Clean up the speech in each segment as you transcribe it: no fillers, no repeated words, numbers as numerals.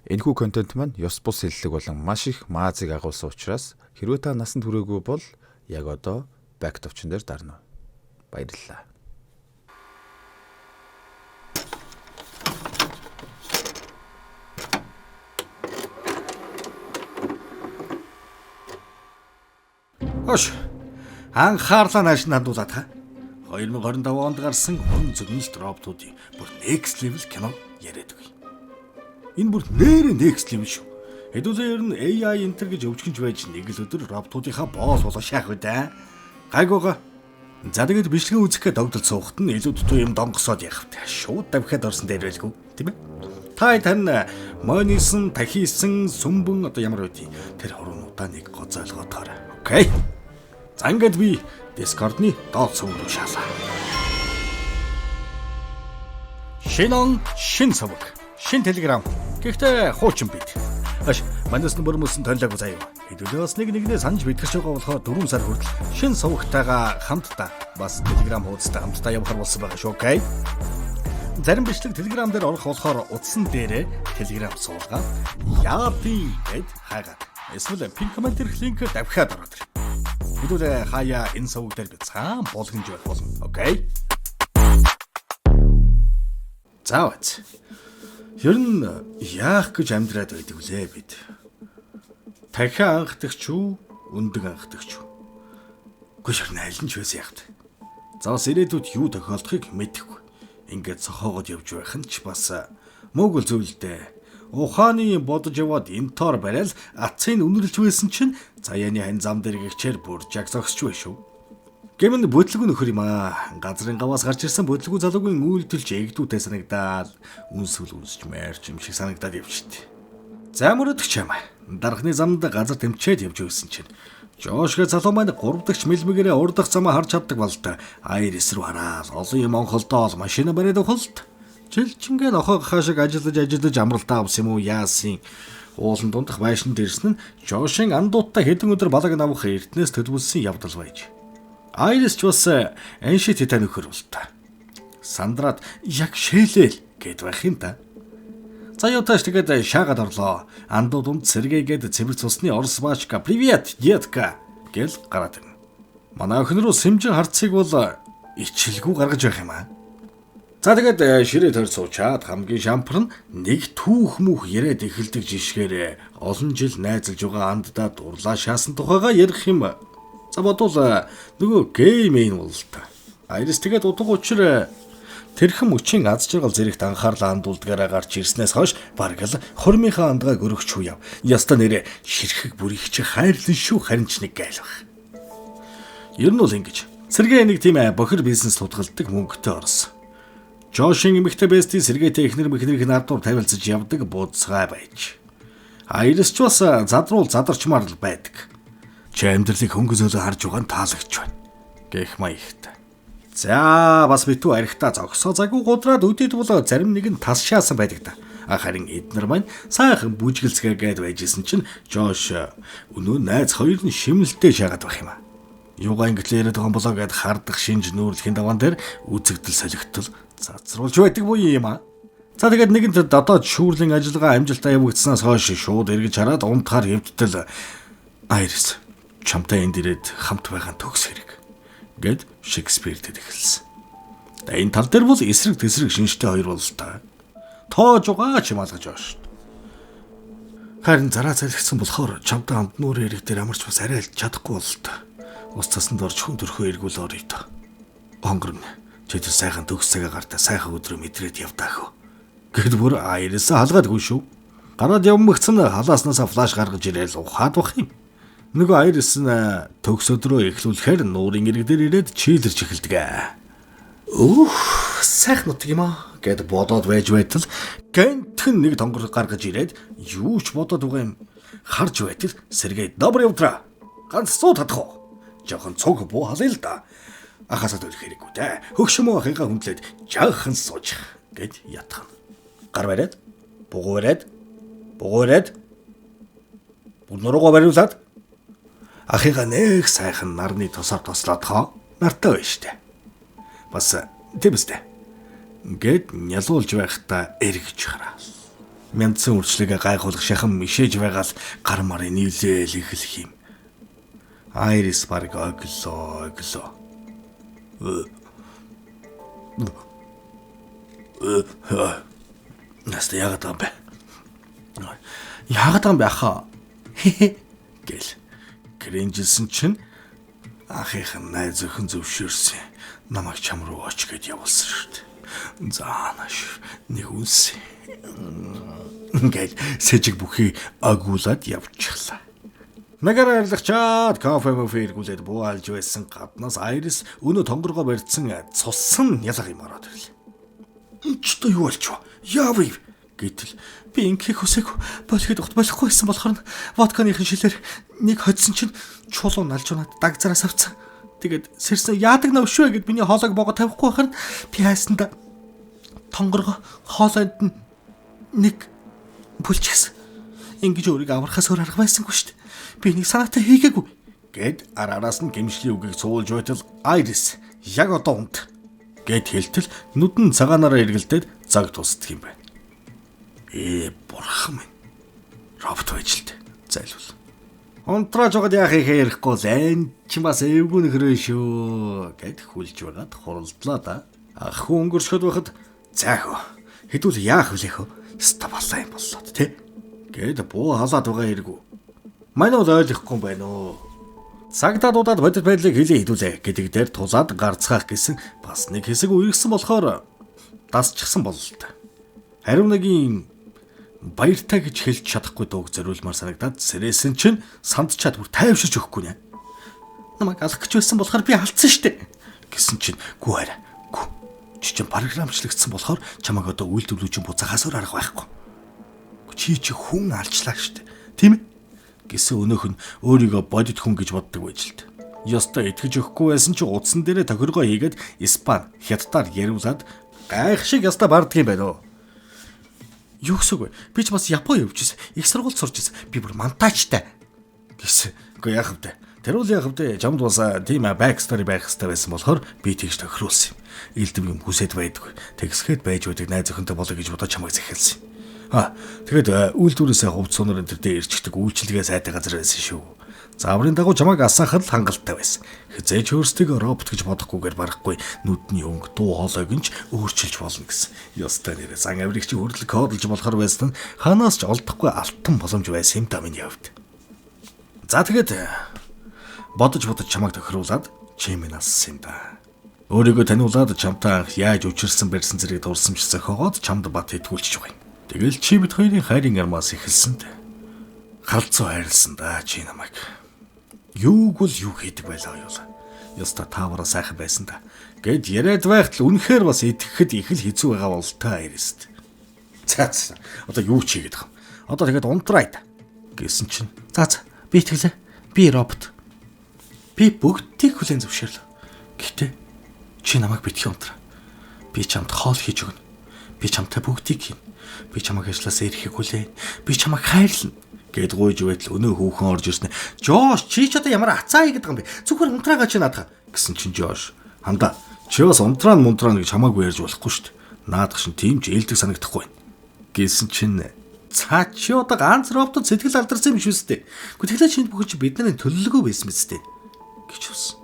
Энэхүү контент маань ёс бус хэллэг болон маш их маазыг агуулсан учраас хэрвээ та насанд хүрээгүй бол яг одоо back товчон дээр дарна. Баярлалаа. Хош. Анхаарлаа нааш хандуулаад та. 2025 онд гарсан хүн зөгнөлт роботуудын бүр next level кино яриад өгье. Энэ бүр нэрээ next level шүү. Хэдүүлээ ер нь AI энтер гэж өвчгөнж байж нэг л өдөр роботуудынхаа боос болоо шаах үү дээ. Гайгууга. За тэгээд бичлэгээ үзэхэд догдол суухт нь илүү дутуу юм донгосоод явах. Шууд давхиад орсон дээр байлгүй, тийм ээ. Та тань монисон, тахисан, сүмбэн одоо ямар үгүй. Тэр хуруундаа нэг гоц ойлгоотоор. Окей. За ингээд би Discord-ны доод сувг руу шаалаа. Шин сувг. Шин Telegram. Гэхдээ хуучин бит. Аш, манайс нь бүрмөсөн тонлог заяа. Хэдүүлээ бас нэгнээ санаж битгэж байгаа болохоор 4 сар хүртэл шин сувгтайгаа хамтдаа бас Telegram хуудастай хамтдаа явахар болсон байгаа шүү, окей? Зарим бичлэг Telegram дээр орох болохоор утсан дээрээ Telegram суулгаад яапи гэд хайгаад эсвэл пин коммент дээрх линк давхиад ороод ир. Хэдүүлээ хаяа энэ сувг дээр би цаан болгонд явах болно, окей? Заавч. Ер нь яах гэж амьдраад байдаг лээ бид. Дахиад анхдагч юу, өндөг анхдагч юу. Гэхдээ аль нь ч байсан яахт. За бас ирээдүйд юу тохиолдохыг мэдэхгүй. Ингээд цохоогод явж байх нь ч бас мөөгөл зүйлдээ. Ухааны бодож яваад энтоор барайл ацыг үнэрлж байсан чинь заяаны хань зам дээр гихчээр бүр жаг зогсч bay шүү. Гэмэнд бодлого нөхөр юм аа. Газрын гаваас гарч ирсэн бодлого залуугийн үйлдэлж эгдүүтэй санагдаад үнсвэл үнсч мээрч юм шиг санагдаад явчихжээ. За мөрөдөгч юм. Дарахны замд газар тэмчээд явж өгсөн чинь Жошгэ залуу маань 3 дахь мэлмэгээрээ урдах замаа харж чаддаг бололтой. Айрс руу хараад олон юм онхолдоол машина бариад ухалт. Жилчингээ нохоо хашиг ажиллаж амралтаа авсан юм уу яасын. Уулан дундах байшин дэрсэн нь Жошин андууттай хэдэн өдөр балаг навах эртнээс төлөвлөсөн явдал байж. Айрс ч бас анши титаа нөхөр болтой. Сандраад яг шээлэл гэд байх юм да. Заяоташ тэгээд шаагаад орлоо. Андууд унд сэргээгээд цэвэр цусны орс баачка привет детка гэл гараад ирнэ. Манай охин руу сэмжин харцыг бол ичилгүй гаргаж байх юм аа. За тэгээд ширээ төр суучаад хамгийн шампар нь нэг түүх мүх яриад эхэлдэг жишгээр олон жил найзалж байгаа анддаа дурлаа шаасан тухайга ярих юм. За бодвол нөгөө геймэн бол та. Айрс тэгээд утга учир тэрхэн мөчийн аз жаргал зэрэгт анхаарлаа хандуулдгаараа гарч ирснээс хойш бараг л хормынхаа андгаа гөрөгч хүү яв. Яста нэрэ ширхэг бүрийгч хайрлан шүү харин ч нэг гайл баг. Ер нь бол ингэж. Сэргээ нэг тийм бохир бизнес тутгалдаг мөнгөтэй орсон. Жошин эмэгтэй бести сэргээтэй эхнэр мэхнэрх нардуур тавилцаж явдаг буудцгай байж. Айрс ч бас задруул задарчмаар л байдаг. Чи амьдралыг хөнгөсөөлө харж байгаа нь таалагч байна. Гэх маягтай. За бас битүү арихтаа зогсоо загуу гудраад өдөд бол зарим нэг нь тас шаасан байдаг да. Харин эднэр маань сайхан бүжгэлцгээгээд байжсэн чинь Жош өнөө найз хоёр нь шимнэлтэй шаагаад байх юм аа. Юугаа ингэж яриад байгаа болоо гэд хардах шинж нүүрлэхийн даваан дээр үзэгдэл солигдтол цацруулж байдаг буюу юм аа. За тэгээд нэгэнт дотоод шүүрлийн ажиллагаа амжилтаа явагдсанаас хойш шууд эргэж хараад унтахаар хэвдтэл Айрс чамтай энд ирээд хамт байгаа төгс хэрэг гэд Шекспирт хэлсэн. Энэ тал дээр бол эсрэг тэсрэг шинжтэй хоёр бол та. Тоож байгаа ч юм алгаж байна шүү. Харин зараа залгсан болохоор чамтай хамт нүүр хэрэг дээр амарч бас арай л чадахгүй бол та. Ус цасанд орж хүн төрхөө эргүүл орё та. Хонгорн чи тэр сайхан төгс цагаа гартаа сайхан өдрөө мэдрээд явдаах уу. Гэд бүр Айрс халгаадгүй шүү. Гараад явмагцсан халааснасаа флаш гаргаж ирээл ухаад бах юм. Нөгөө Айрс нь төгс өдрөө эхлүүлэхээр нуурын ирэг дээр ирээд чийлэрч эхэлдэг. Сайхан нутг юм аа гэд бодоод байж байтал гэнтхэн нэг тонгор гаргаж ирээд юу ч бодоод байгаа юм харж байтал сэргээ добр явдраа. Ганц суу татах уу? Жохон цуг буу халъя л да. Ахасаад өрөх хэрэггүй дээ. Хөгшмөө ахыгаа хүндлээд жаахан сууж гэд ятхан. Гар бариад, бугуу бариад. Бүр нуруугаа бариулаад ахыгаа нэг сайхан нарны тосоор тослоодхоо нартай байна штэ. Бас тийм үстэй. Гэт нялуулж байхдаа эргэж хараа. Мяндсан үрчлэгээ гайхуулах шахам мишээж байгаал гар марын нийлээл эхлэх юм. Айрис баг оглоо. Наста яагаад юм бэ? Яагаад юм бэ хаа? Гэл. Гэрэнжилсэн чинь ахийнхан найз өхөн зөвшөөрсөн. Намайг чам руу оч гэд явуулсан шүү дээ. Заанаш нэг үнс. Гэл сэжиг бүхий агуулад явчихлаа. Нагаар арилгачаад кофе эргүүлээд бууалж байсан гаднаас Айрис өнөө тонгоргоо барьдсан цуссан ялга юм ороод ирлээ. Ч то юу болчих вэ? Яавь гэтэл би инхийг хүсээг болоход огт болохгүй байсан болохоор водканыхын шилээр нэг хоцсон чинь чулуун алж унаад дагзараас авцсан. Тэгээд сэрсэн яадаг навшвэ гэд миний хоолойг бого тавихгүй байхаар би хайсанда тонгоргоо хоолойд нэг бүлчихсэн. Ингэж өөрийгөө аврахаас өөр арга байсангүй шүү дээ. Би нэг санаатай хийгээгүй гэд араас нь гэмшлийн үгийг суулж байтал Айрис яг одоо унт гэд хэлтэл нүдэн цагаанаараа эргэлдээд заг тусддаг юм байна. Бурхан минь. Робот байж л дээ. Зайлвал. Унтраж байгаа яах ихэхгүй зэн чи бас эвгүй нөхрөө шүү гэд хүлж байгаад хуралдлаа да. Ах хүн өнгөрсөд байхад заахөө. Хэдүүл яах вүлэхөө? Ста балаа юм боллоо тий. Гэд буу халаад байгаа хэрэггүй. Манай бол ойлгохгүй байна уу? Цагтаадуудад бодит байдлыг хэлээ хідүүлээ гэдэг дээр тулаад гарцгаах гэсэн бас нэг хэсэг үерхсэн болохоор дасчихсан болол та. Харин нэгийн баяртай гэж хэлж чадахгүй дууг зориулмаар санагдаад сэрээсэн чинь сандчаад бүр тайвширч өгөхгүй нэ. Намайг алах гэж байсан болохоор би алдсан штэ гэсэн чинь гүү хараа. Гүү. Чи чинь програмчлагдсан болохоор чамайг одоо үйлдвэрлүүчийн буцаахаас өөр арга байхгүй. Чи хүн алчлаа штэ. Тийм ээ? Гэсэн өнөөх нь өөрийгөө бодит хүн гэж боддог байж л дээ. Ёстой итгэж өгөхгүй байсан чи утсан дээрээ тохиргоо хийгээд Испани, Хятадаар яриулаад гайх шиг яста барддаг юм байна уу? Юу гэсэн үг вэ? Би ч бас Япон явчихсан. Их сургууль сурч ирсэн. Би бүр монтажтай гэсэн. Үгүй яах вэ? Тэр үл яах вэ? Чамд бас тийм бэкстори байх хэрэгтэй байсан болохоор би тэгж тохируулсан юм. Илдэв юм хүсэд байдгүй. Тэгсгээд байж байдаг найз охинтой болоо гэж бодож чамайг захиалсан юм. Тэгээд үйлдвэрээсээ хувц сонор энэ төр дээр ирчдэг үйлчлэгээ сайтай газар байсан шүү. Зааврын дагуу чамайг асаахад л хангалттай байсан. Хизээч өөрсдөө робот гэж бодохгүйгээр барахгүй нүдний өнгө дуу хоолойг нь ч өөрчилж болно гэсэн. Ёстой нэрээ зан авирыг чи хөрлөг кодолж болохоор байсан ханаас ч олдохгүй алтан боломж байсан юм да миний хувьд. За тэгээд бодож чамайг тохируулаад чимээ нассан юм да. Өөрийгөө таниулаад чамтай анх яаж учирсан барьсан зэрэг дурсамж зохиогоод чамд бат итгүүлчих байгаа юм. Тэгэл чи бид хоёрын хайрын армаас эхэлсэн дээ. Халдсан хайрлсан да чи намайг. Юуг бол юу хийдэг байлаа юу? Ёста таавара сайхан байсан да. Гэд яриад байхад л үнэхээр бас итгэхэд их л хэцүү байгаа бол та Айрист. За одоо юу ч хийгээд байгаа юм. Одоо тэгээд унтраа да гэсэн чинь. За би итгэлээ. Би робот. Би бүгдийг хүлээн зөвшөөрлөө. Гэхдээ чи намайг битгий унтраа. Би чамд хоол хийж өгнө. Би чамтай бүгдийг хийнэ. Би чамайг ажилласаа ирэхийг хүлээн. Би чамайг хайрлана гэд гуйж байтал өнөө хүүхэн орж ирсэн. Жош чи ч одоо ямар ацаа хийгээд байгаа юм бэ? Зүгээр унтраагаа чи наадах гэсэн чинь Жош. Хандаа чи бас унтраа гэж чамаагүй ярьж болохгүй шүү дээ. Наадах шин тийм ч ээлдэг санагдахгүй байна. Гэсэн чинь цаа чи одоо ганц роботод сэтгэл алдарсан юм биш үстэй. Гэхдээ тэглээ чинд бүхэн чи бидний төлөвлөгөө байсан мэт гэж үсэн.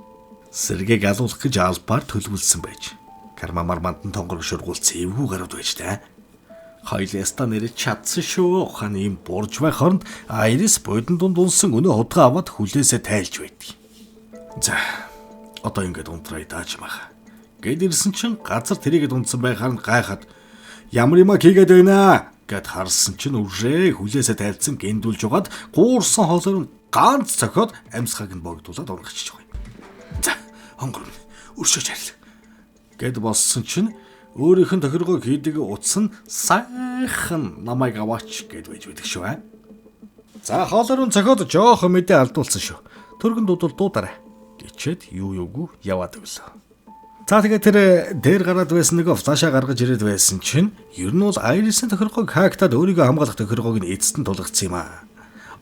Сэргийг алуулах гэж албаар төлөвлөсөн байж. Карма мармантан тонгор шургуулсан эвгүй гарууд байж таа. Хоёлээста нэрэ чадсан шүү. Ухаан юм бурж байх хооронд Айрис бодон дунд унсан өнөө худгаа аваад хүлээсээ тайлж байдаг. За одоо ингээд унтраа дааж мах. Гэд ирсэн чинь газар тэрийгэд унтсан байхаар нь гайхаад ямар юм хийгээд байна гэд харсан чинь үржээ хүлээсээ тайлцсан гиндүүлж угаад гуурсан хоолоор нь ганц цохиод амьсгааг нь богдуулаад ургачиж байгаа юм. За хонгор өршөөж харил. Гэд боссон чинь өөрийнх нь тохиргоог хийдэг утсан сайхан намайг аваач гэд байж байдаг шүү. За хоолоор нь цохиод жоохон мэдээ алдуулсан шүү. Төргөн дуудвал дуудараа гэчээд юугүй яваад өглөө. За тэгээд тэр дээр гараад байсан нэг флашаа гаргаж ирээд байсан чинь ер нь бол Айрисын тохиргоог хактаад өөрийгөө хамгаалах тохиргоог нь эцэст нь тулгацсан юм аа.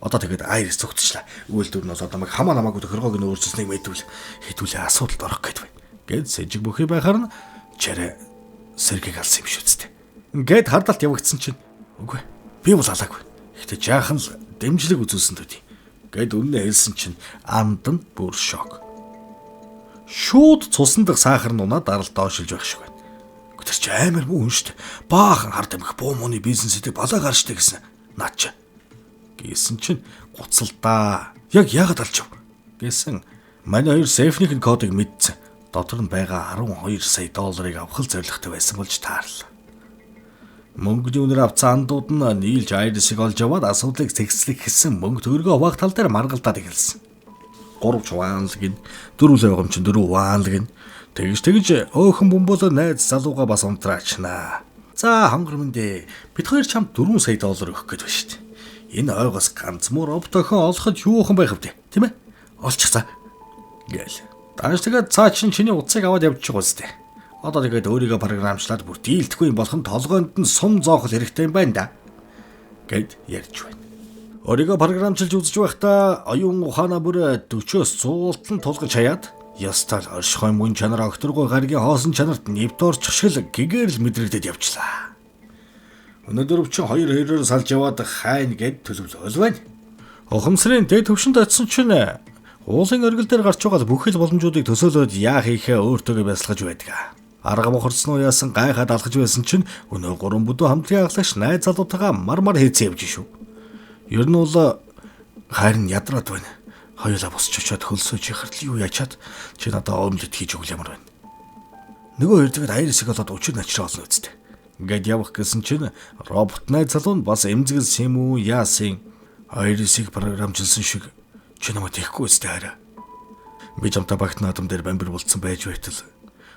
Одоо тэгээд Айрис зүгтчлаа. Үйлдвэр нь бол намайг хамаагүй тохиргоог нь өөрчилснийг мэдвэл хэдүүлээ асуудалд орох гээд байна. Гэд сэжиг бүхий байхаар нь чарэ сэргийг алсан юм шүү дээ. Ингээд хардалт явагдсан чинь үгүй Би бол алаагүй. Гэхдээ жаахан л дэмжлэг үзүүлсэн төдий. Гэд үнэ хэлсэн чинь амдан бүр шок. Шууд цусан дах сахар нунаа даралт доошилж байх шиг байна. Тэр чи амар муу хүн штэ. Баахан хард амих буу мууны бизнесэд балаа гарчтай гэсэн. Наад чи. Гэсэн чинь гуцалдаа. Яг яагаад алчив? Гэсэн. Манай хоёр сейфнийхэн кодыг мэдсэн. Дотор нь байгаа 12 сая долларыг авах зорилготой байсан болж таарлаа. Мөнгөний үнээр авцсан андууд нь нийлж Айрисыг олж аваад асуудлыг зэгслэх гэсэн мөнгө төгрөгөө хуваах тал дээр маргалдаад эхэлсэн. 3 чваанлаг ин 4 лавгам чин 4 ваанлаг ин тэгж өөхөн бомболоо найз залууга бас унтраачнаа. За хонгор мэндэ бид хоёр чамд 4 сая доллар өгөх гээд байна шүү дээ. Энэ ойгоос ганц мөр овтойхон олоход юухан байх вэ? Тийм ээ? Олчих за. Гэл. Тааш тэгээд цаа чиний утсыг аваад явчих үстэй. Одоо тэгээд өөрийгөө програмчлаад бүр дийлдэхгүй юм болох нь толгойд нь сум зоохол хэрэгтэй юм байна да. Гэд ярьж байна. Өөрийгөө програмчилж үзэж байхдаа оюун ухаанаа бүр 40-оос 100-т нь тулгаж хаяад ястал оршихой мөн чанар огторгой гаргийн хоосон чанарт нэвт орчих шиг гэгээр л мэдрэгдэж явчлаа. Өнөөдөр өвчин 2-2-оор салж яваад хайн гэд төлөвлөл байна. Ухамсарын дэд төвшөнд очсон чинь уулын оргил дээр гарч байгаа бүхэл боломжуудыг төсөөлөд яах хийхээ өөртөө бясалгаж байдаг. Арга мохорцсон уяасан гайхаад алхаж байсан чинь өнөө 3 бүдүү хамтын ахлагч найз залуутайгаа мармар хийцэн явж шүү. Ер нь бол харин ядраад байна. Хоёулаа босч очиод хөлсөж яхартал юу ячаад чи надад омлет хийж өгөл ямар байна. Нөгөө хоёр тэгээд Айрисыг олоод учир начраа олно үсттэй. Ингээд явах гэсэн чинь робот найз залуу нь бас эмзэгэл юм уу яасын Айрисыг програмчилсан шиг чи намайг тэхгүй үстэй хараа. Би жамтаа багт наадам дээр бамбир болцсон байж байтал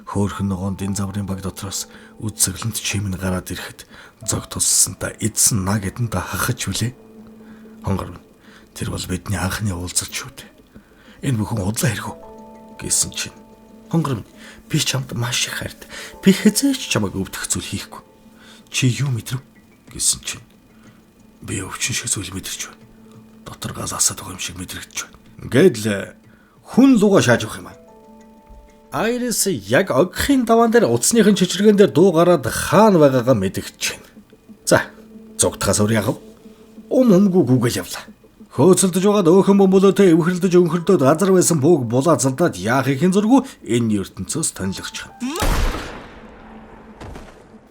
хөөхөн ногоон дин заврын баг дотроос үдсэглэнт чимэн гараад ирэхэд зог туссантаа эдсэн наг эдэнд хахаж үлээ. Хонгор тэр бол бидний анхны уулзалт шүү дээ. Энэ бүхэн удлаа хэрэггүй гэсэн чинь. Хонгор би чамд маш их хайртай. Би хэзээч чамайг өвдөх зүйл хийхгүй. Чи юу мэдрэв гэсэн чинь. Би өвчин шиг зүйл мэдэрч байна. Дотор газ асаад байгаа юм шиг мэдрэгдэж байна. Ингээд л хүн луга шааж авах юм аа. Айрис яг огхийн даваан дээр утасныхын чичрэгэн дээр дуу гараад хаана байгаагаа мэдэгч байна. За, зугтахаас өөр яах вэ? Өмгөө гүгэл явлаа. Хөөцөлдөж байгаад өөхөн бөмбөлөөтэй эвхрэлдэж өнхөрдөөд газар байсан бууг булаа залдаад яах ихэн зургүй энэ ертөнцөөс тонилгоч.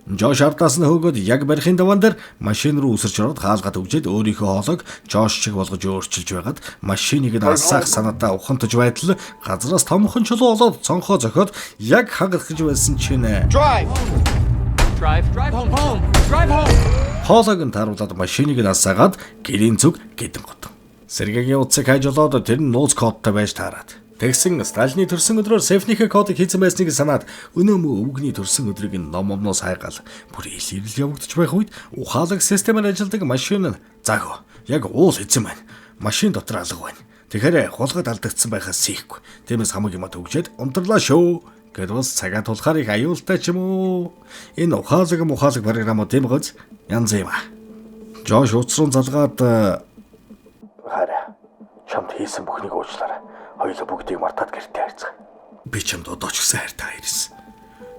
Жош ардаас нь хөөгөөд яг барихын даваан дээр машин руу үсэрч ороод хаалгаад өгчээд өөрийнхөө хоолойг Жош шиг болгож өөрчилж байгаад машиныг нь алсаах санаатай ухамтаж байтал газраас томхон чулуу олоод цонхоо зохиод яг хагах гэж байсан чинь Drive home. хоолойг нь тааруулаад машиныг нь алсаагаад гэрийн зүг гэдэн гот. Сэргээгийн утсыг хайж олоод тэр нь нууц кодтай байж таарад. Тэгсэн Сталины төрсөн өдрөөр Сефнийхээ кодыг хийсэн байсныг санаад өнөөмөө өвгний төрсөн өдрийг нь номомноос хайгаал бүр илэрэл явагдаж байх үед ухаалаг системээр ажилладаг машин нь зааг яг уул хийсэн байна. Машин дотор алга байна. Тэгэхээр хулгайд алдагдсан байхаас сийхгүй. Тиймээс хамаг юм төгжээд унтрлаа шүү. Гэд бас цагаа тулахаар их аюултай ч юм уу. Энэ ухаалаг програмууд тийм гоц янз юм аа. Жош уцрун залгаад хараа. Чамд хийсэн бүхнийг уучлаарай. Хоёулаа бүгдийг мартаад гэртээ хайрцгаа. Би чамд одоо ч гэсэн хайртай ирсэн.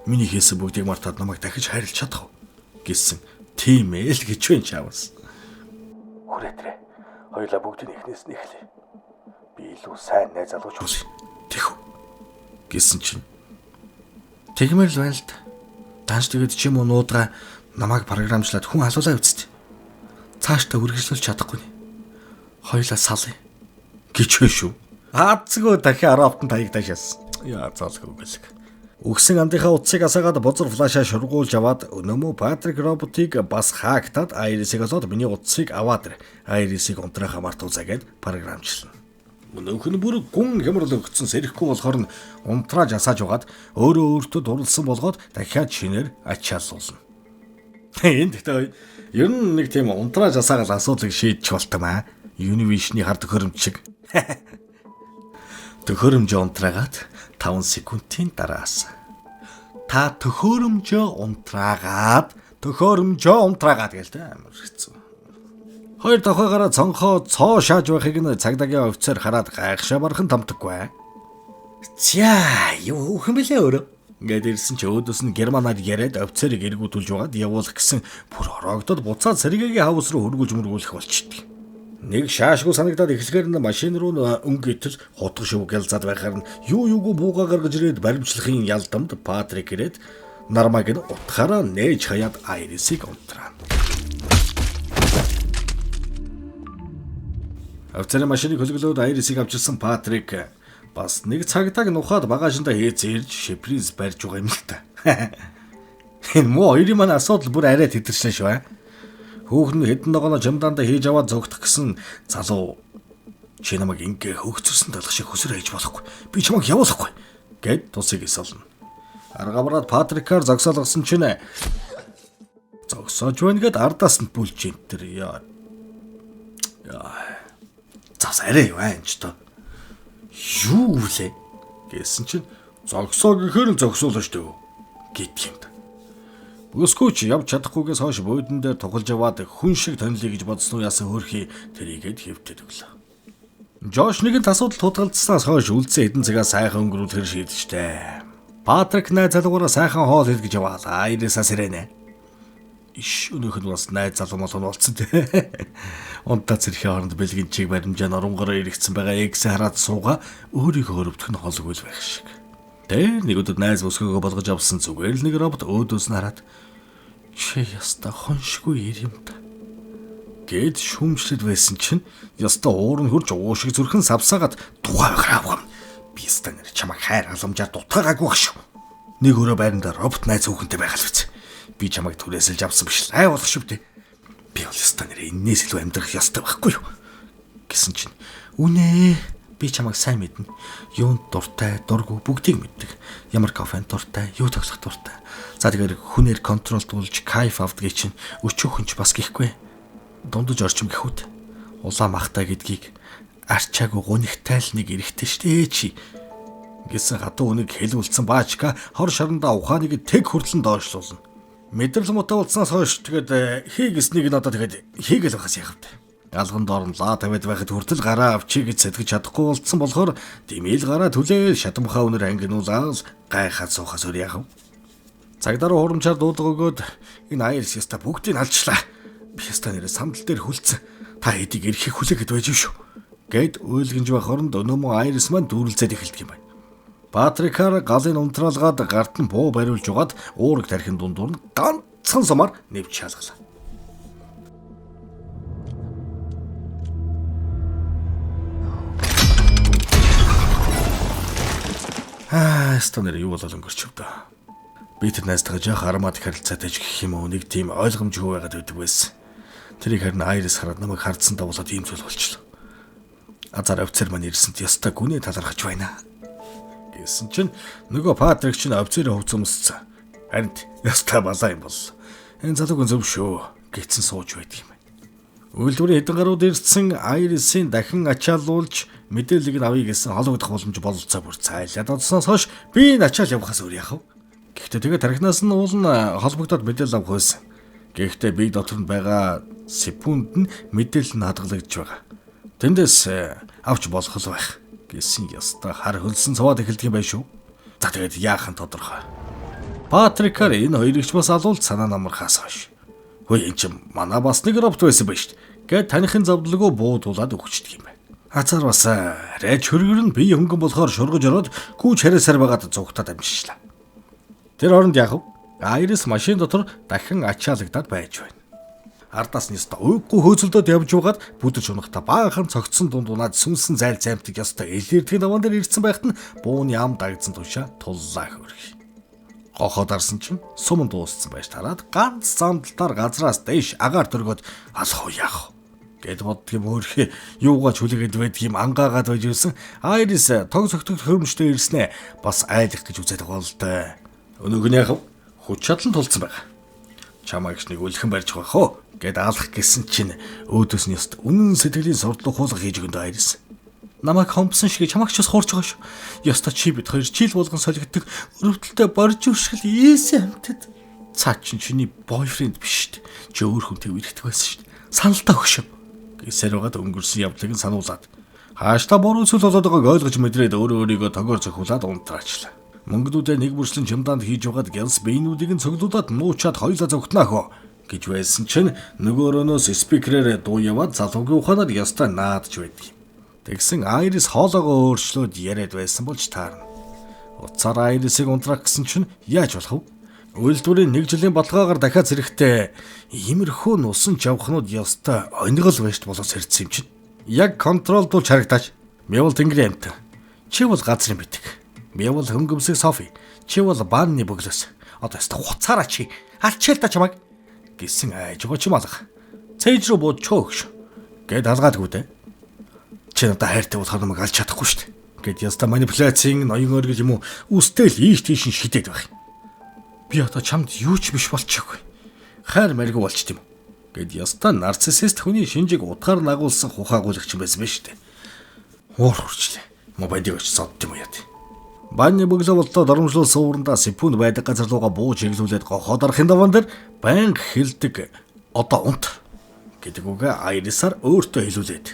Миний хийсэн бүгдийг мартаад намайг дахиж хайрлах чадах уу гэсэн. Тийм ээ л гэж байна чавс. Хүрээтрээ. Хоёулаа бүгдийг эхнээс нь эхлэе. Би илүү сайн найз залууч болно. Тэхүү. Гэсэн чинь. Тэгмэр л байна л да. Данш тэгээд ч юм уу нуудгаа намайг програмчлаад хүн алуулаа үсттэй. Цаашдаа үргэлжлүүлж чадахгүй нэ. Хоёулаа салъя. Гэж байна шүү. Аацгүй дахиад 10 автан таяг дашаас. Яа цаалгүй гэлэг. Үгсэн андынхаа утсыг асаагаад бузар флашаа шургуулж аваад өнөөмөө Патрик роботыг бас хаактаад Айрисыг олоод миний утсыг аваад Айрисыг унтраахаа мартуузаа гэд програмчлана. Өнөөх нь бүр гүн хямрал өгцөн сэрэхгүй болохоор нь унтрааж асааж угаад өөрөө өөртөө дурлсан болгоод дахиад шинээр ачаалуулна. Энд гэхдээ ер нь нэг тийм унтрааж асаагаад асуудлыг шийдчих болтомаа. Юнивишний хар төхөөрөмж шиг. Төхөөрөмжөө унтраагаад 5 секундын дараас та төхөөрөмжөө унтраагаад гэлтэй амар хэцүү. Хоёр давхаагаараа цонхоо цоо шааж байхыг нь цагдаагийн офицер хараад гайхшаа бархан тамтаггүй. За юу хөөх юм бэлээ өөрөө Ингээд ирсэн чи өөдөөс нь германаар яриад офицерыг эргүүлж байгаад явуулах гэсэн бүр ороогдод буцаад Сергейгийн хаус руу хөргүүлж мөргүүлэх болчихдээ. Нэг шаашгүй санагдаад эхлэхээр нь машин руу өнгөтөл хутга шив гэлзаад байхаар нь юугүй бууга гаргаж ирээд баримтлахын ялдамд Патрик ирээд нармаг нь утгаараа нээж хаяад Айрисыг унтраа. Офицерын машиныг хөлөглөөд Айрисыг авчирсан Патрик бас нэг цагтааг нухаад багажинда хээцэрж шиприз барьж байгаа юм л та. Энэ муу хоёрын маань асуудал бүр арай тэтэрчлээ шүү. Хүүхэн хэдэн ногоно жамдаандаа хийж аваад зогтох гэсэн залуу чи намайг ингээ хөгцөрсөн талх шиг хөсөр хийж болохгүй. Би чамайг явуулахгүй гэд тусыг эсэлнэ. Аргавраад Патрикаар зогсоолгосон чинь зогсоож байна гэд ардаас нь бүлж энэ яа. Зас арай юу анч тоо. Юу вэ гэсэн чинь зогсоо гэхээр нь зогсоолоо шүү гэдэг юм да. Өскөч явж чадахгүйгээс хойш буудан дээр тоглож яваад хүн шиг тонлие гэж бодсноо яасан хөрхий тэрийгэд хэвтээд өглөө. Жош нэгэн асуудал тутгалдсанаас хойш үлдсэн хэдэн цагаа сайхан өнгөрүүлэхээр шийдэжтэй. Патрик найз залуугаараа сайхан хоол идэж яваалаа. Айрисаа сэрэнэ. Иш өнөөх нь бас найз залуу мол болсон те. Унтаа зэрхээ хооронд бэлгийн чиг баримжаа норонгороо иргэцсэн байгаа эгсээ хараад сууга өөрийгөө өрөвдөх нь холгүй л байх шиг. Тэр нэг өдөр найз өсгөөгөө болгож авсан зүгээр л нэг робот өөдөөс нь хараад чи яста хоншгүй ир юм да гэд шүмжлэд байсан чинь яста уур нь хурж уушиг зүрхэн савсаагаад тухай храавгам би яста нэр чамайг хайр халамжаар дутгаагаагүй баг шүү. Нэг өрөө байранда робот найз хүүхэнтэй байгаал биз. Би чамайг түрээсэлж авсан биш лай болох шүү дээ. Би бол яста нэр энээс илүү амьдрах ястай байхгүй юу гэсэн чинь үнэ би чамайг сайн мэднэ. Юунд дуртай, дургүй бүгдийг мэддэг. Ямар кофенд дуртай, юу тогсох дуртай. За тэгэхээр хүнээр контролдуулж кайф авдаг чинь өчөөхөнч бас гихгүй. Дундаж орчим гэхүүд. Улаан махтай гэдгийг арчаагүй гунигтай л нэг эрэхтэй штэ чи. Гэсэн хатуу үнийг хэлүүлсэн баачка хор шарандаа ухааныг тэг хүртлэн доошлуулна. Мэдрэл мутаа болсноос хойш тэгээд хийгэснийг нь одоо тэгээд хийгээл байхаас яах вэ? Алган дорнлаа тавиад байхад хүртэл гараа авчиг гэж сэтгэж чадахгүй болцсон болохоор димэл гараа түлээл шатамхаа өнөр ангинуулаас гайхаад суухаас өөр яах вэ? Цагдаа руу хурамчаар дуудлага өгөөд энэ Айрис яста бүгдийг алчлаа. Би яста нэрээ самдал дээр хүлцэн. Та хэдийг ирэхийг хүлээхэд байж шүү. Гэд уйлгинж байх оронд өнөөмөн Айрис маань дүүрэлцээд эхэлдэг юм байна. Патрикаар галын унтраалгаад гарт нь буу бариулж угаад уурэг тархин дундуур нь ганцхан сумаар нэвч шалгалаа. Станер юу болол өнгөрч өвдөө. Би тэр найзтайгаа жоох арамаад харилцаатай ч гэх юм уу нэг тийм ойлгомжгүй байгаад байдаг байсан. Тэрийг харин Айрис хараад намайг хардсан давуулаад ийм зүйл болчихлоо. Азар офицер маань ирсэнд ястаа гүний талархаж байна. Гэсэн чинь нөгөө Патрик чинь офицерийн хувцас өмссөн. Харин ястаа балаа юм бол. Энэ залууг зөв шүү гэсэн сууж байдаг юм байна. Үйлдвэрийн хэдэн гарууд ирсэн Айрисийн дахин ачаалуулж мэдээллийг нь авъя гэсэн хологдох боломж бололцоо бүр цайлаад одсноос хойш би энэ ачаал явахаас өөр яах вэ? Гэхдээ тэгээ тархинаас нь уул нь холбогдоод мэдээлэл авах байсан. Гэхдээ би дотор нь байгаа секунд нь мэдээлэл нь хадгалагдж байгаа. Тэндээс авч болох л байх гэсэн яста хар хөлсөн цуваад эхэлдэг юм байна шүү. За тэгээд яахан тодорхой. Патрикаар энэ хоёрыг ч бас алуулж санаа намархаас хойш. Хөөе эн чинь манай бас нэг робот байсан ба шүү. Гэт танихын зовлогоо буудуулаад өгчдөг юм байна. Азар бас рэж хөргөр нь бие хөнгөн болохоор шургаж ороод гүүж харьяасаар байгаад зугтаад амжишлаа. Тэр оронд яах вэ? Айрис машин дотор дахин ачаалагдаад байж байна. Ардаас нь яста уйггүй хөөцөлдөөд явж байгаад бүдэж унахта баахан цогцсон дундунаад сүнсэн зайл займтаг яста элэрдгийн даван дээр ирсэн байхад нь бууны ам дагдсан тушаа туллаа хөрх. Гохоод арсан чинь сум дууссан байж тараад ганц замдалтаар газраас дэш агаар дөргөөд алах уу яах вэ? Гэт боддгийм өөрхий юугаач хүлээгээд байдгийм ангаагаад байж ирсэн Айрис тог цогтогт хөрөмжтэй ирснэ бас айлах гэж үзээд байгаа л дээ. Өнөөх нь яах вэ? Хүч чадлан тулцсан байгаа. Чамайг нэг үлхэн барьж байгаа хөө гэд алах гэсэн чинь өөдөөс нь яст үнэн сэтгэлийн сурдлага хуулга хийж өгөндөө Айрис. Намайг хомбсон шиг чамайг ч бас хуурж байгаа шүү. Яста чи бид хоёр жил болгон солигддог өрөвдөлтөй борж үршгэл ийсэн амтд. Цаа чиний бойфренд биш шүү дээ. Чи өөр хүнтэй үргэлжлэх байсан шүү дээ. Саналтаа өгшөө. Гэсээр байгаад өнгөрсөн явдлыг нь сануулад хааштай буруу зүйл болоод байгааг ойлгож мэдрээд өөрөө өөрийгөө тогоор зөхүүлээд унтраачлаа. Мөнгөдүүдээ нэг бүрслэн чимдаанд хийж байгаад Гэлс биенүүдийг нь цогцолдоод нуучаад хоёлаа зогтноо гэж байсан чинь нөгөөрөөс спикерээр дуу яваад залуугийн ухаанаар ястай наадж байдаг. Тэгсэн Айрис хоолоогоо өөрчлөөд яриад байсан болж таарна. Уцаар Айрисыг унтрах гэсэн чинь яаж болох вэ? Үйлдвэрийн 1 жилийн баталгаагаар дахиад зэрэгтэй иймэрхүү нусан жавхнууд ястай онгол вэшт болоос ирсэн юм чинь. Яг контролдуулж харагдаач. Мявал тэнгэрийн амт. Чи бол газрын битэг. Мявал хөнгөмсөг Софи. Чи бол баанны бөглөөс. Одоо яста хуцаараа чи. Алчаал та чамайг гэсэн айжгаа ч юм алга. Цээж рүү буудчоо өгш. Гэт алгаадгүй дээ. Чи надад хайртай болохоор намайг алж чадахгүй шүү дээ. Гэт яста манипуляцийн ноён өргөл юм уу үстэл ийш тийш шидэд байх. Би одоо чамд юу ч биш болчихгүй. Хайр мэрэгүү болчт юм. Гэт яста нарциссист хүний шинжийг утгаар нагуулсан хухаагуулагч юм байсан байж тээ. Уур хурчлаа. Мобайдыг очиж содд юм яа тий. Банны бөглөө болтоо доромжлол суурандаа сипүн байдаг газар руугаа бууж хэглүүлээд гохоод арахын даван дээр банк хилдэг одоо унт гэдэг үгээ Айрисаар өөртөө хэлүүлээд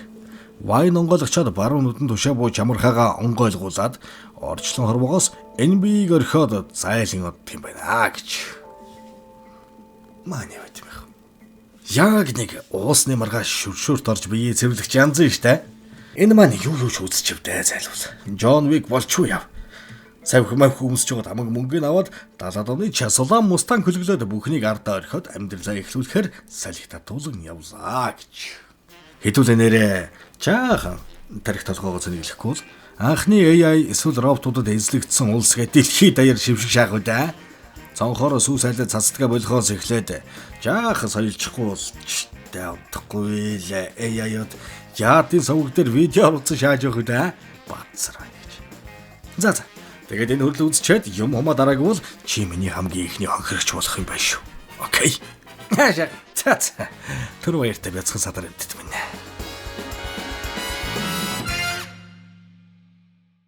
вайн онгойлгочоод баруун нүдэн тушаа бууж амархаага онгойлгуулад орчлон хорвоогоос NB-г орхиод зайлын оддаг юм байна гэж. Мааны байт юм. Яг нэг уусны маргааш шүршүрт орж бие цэвэрлэгч янз нь штэ. Энэ маань юу ч үзчихвдээ зайлуул. Джон Вик болчихоо яв. Савхмаа хүмүүсч жоод амаг мөнгөний аваад 70-аад оны Часулан мустан хөлглөөд бүхнийг ардаа орхиод амьдралаа эхлүүлэхээр салхи татуулан явлаа гэж. Хэдүүлээ нэрэ чаахан тарих толгоогоо зөниглөхгүй бол анхны AI эсвэл роботуудад эзлэгдсэн улс гэдэг дэлхийд даяар шившиг шаагуудаа цонхоор сүүс айлд цацдгаа болохоос эхлээд жаахан соёлчихгүй болчтой авдахгүй л AI-од яадын сувг дээр видео оруулсан шааж явах үү бацраа гэж. За тэгээд энэ хөрлөө үзчихэд юм хумаа дараагүй бол чи миний хамгийн ихний хонхирч болох юм байна шүү. Окей. Яа. Тэр баяртай бяцхан садар өгдөг минь.